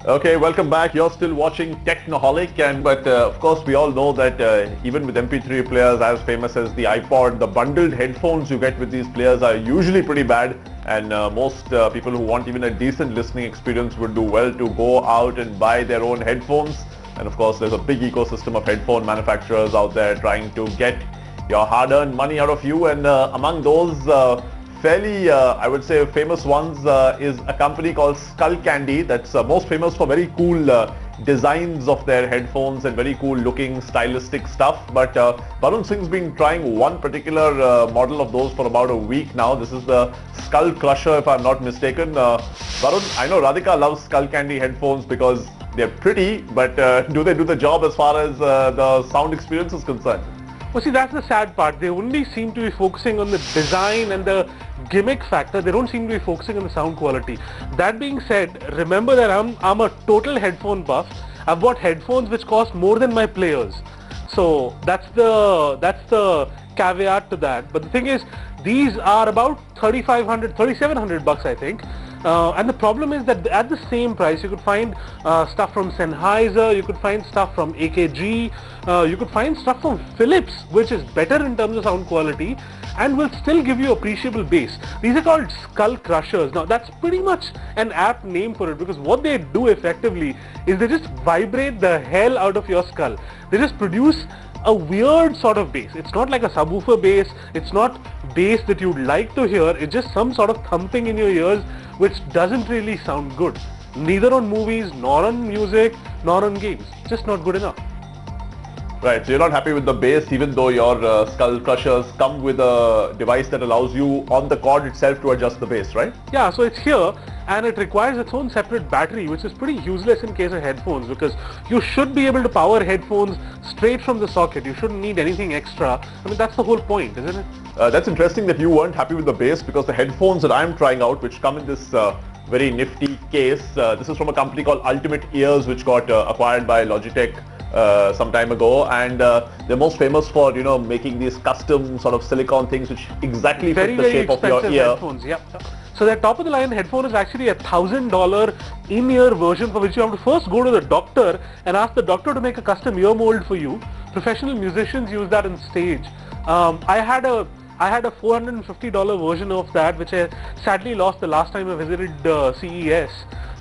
Okay, welcome back. You're still watching Technoholic, but of course we all know that even with MP3 players as famous as the iPod, the bundled headphones you get with these players are usually pretty bad, and most people who want even a decent listening experience would do well to go out and buy their own headphones. And of course there's a big ecosystem of headphone manufacturers out there trying to get your hard-earned money out of you, and among those fairly, I would say, famous ones is a company called Skull Candy that's most famous for very cool designs of their headphones and very cool looking stylistic stuff. But Varun Singh's been trying one particular model of those for about a week now. This is the Skull Crusher, if I'm not mistaken. Varun, I know Radhika loves Skull Candy headphones because they're pretty, but do they do the job as far as the sound experience is concerned? Well, see, that's the sad part. They only seem to be focusing on the design and the gimmick factor. They don't seem to be focusing on the sound quality. That being said, remember that I'm a total headphone buff. I've got headphones which cost more than my players. So that's the caveat to that. But the thing is, these are about 3,700 bucks, I think. And the problem is that at the same price you could find stuff from Sennheiser, you could find stuff from AKG, you could find stuff from Philips, which is better in terms of sound quality and will still give you appreciable bass. These are called Skull Crushers. Now that's pretty much an apt name for it, because what they do effectively is they just vibrate the hell out of your skull. They just produce a weird sort of bass. It's not like a subwoofer bass, it's not bass that you'd like to hear, it's just some sort of thumping in your ears which doesn't really sound good. Neither on movies, nor on music, nor on games. Just not good enough. Right, so you're not happy with the bass even though your Skull Crushers come with a device that allows you on the cord itself to adjust the bass, right? Yeah, so it's here and it requires its own separate battery, which is pretty useless in case of headphones, because you should be able to power headphones straight from the socket. You shouldn't need anything extra. I mean, that's the whole point, isn't it? That's interesting that you weren't happy with the bass, because the headphones that I'm trying out, which come in this very nifty case, this is from a company called Ultimate Ears, which got acquired by Logitech some time ago, and they're most famous for, you know, making these custom sort of silicone things which exactly fit the shape of your ear. Headphones, yeah. So their top of the line headphone is actually $1,000 in-ear version, for which you have to first go to the doctor and ask the doctor to make a custom ear mold for you. Professional musicians use that on stage. I had a $450 version of that, which I sadly lost the last time I visited CES,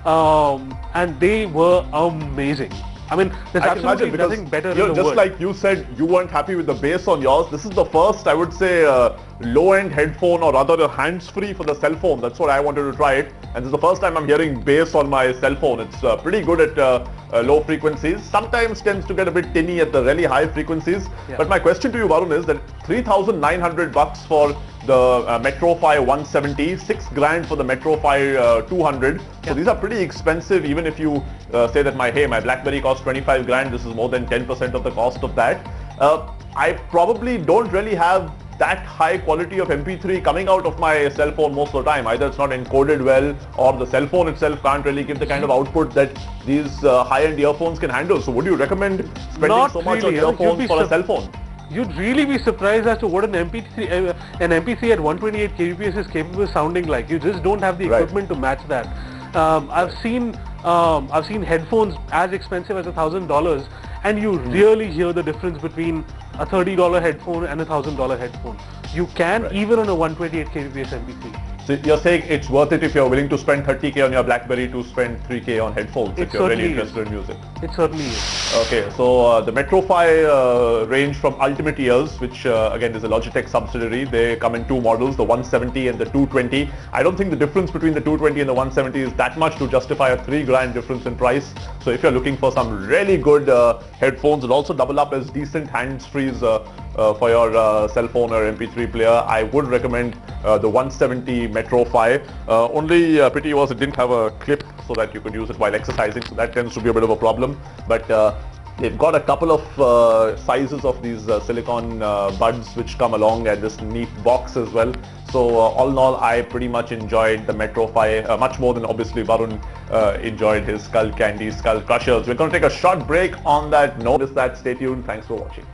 and they were amazing. I mean, there's absolutely nothing better in the world. Just like you said, you weren't happy with the bass on yours. This is the first, I would say, low-end headphone, or rather a hands-free for the cell phone. That's what I wanted to try it. And this is the first time I'm hearing bass on my cell phone. It's pretty good at low frequencies. Sometimes tends to get a bit tinny at the really high frequencies. Yeah. But my question to you, Varun, is that 3,900 bucks for the MetroFi 170, 6 grand for the MetroFi 200. So these are pretty expensive, even if you say that my BlackBerry costs 25 grand, this is more than 10% of the cost of that. I probably don't really have that high quality of MP3 coming out of my cell phone most of the time. Either it's not encoded well, or the cell phone itself can't really give the kind of output that these high-end earphones can handle. So would you recommend spending so much on earphones for a cell phone? You'd really be surprised as to what an MP3 at 128 kbps is capable of sounding like. You just don't have the equipment to match that. I've seen headphones as expensive as $1,000, and you really hear the difference between a $30 headphone and a $1,000 headphone. You can, even on a 128 kbps MP3. So you're saying it's worth it if you're willing to spend 30k on your BlackBerry to spend 3k on headphones if you're really interested in music? It certainly is. Okay, so the MetroFi range from Ultimate Ears, which again is a Logitech subsidiary. They come in two models, the 170 and the 220. I don't think the difference between the 220 and the 170 is that much to justify a 3 grand difference in price. So if you're looking for some really good headphones and also double up as decent hands-frees for your cell phone or MP3 player, I would recommend the 170 MetroFi. Only pity was it didn't have a clip so that you could use it while exercising, so that tends to be a bit of a problem. But they've got a couple of sizes of these silicone buds which come along, and this neat box as well. So all in all, I pretty much enjoyed the MetroFi much more than obviously Varun enjoyed his Skull Candy Skull Crushers. We're going to take a short break on that note. Stay tuned. Thanks for watching.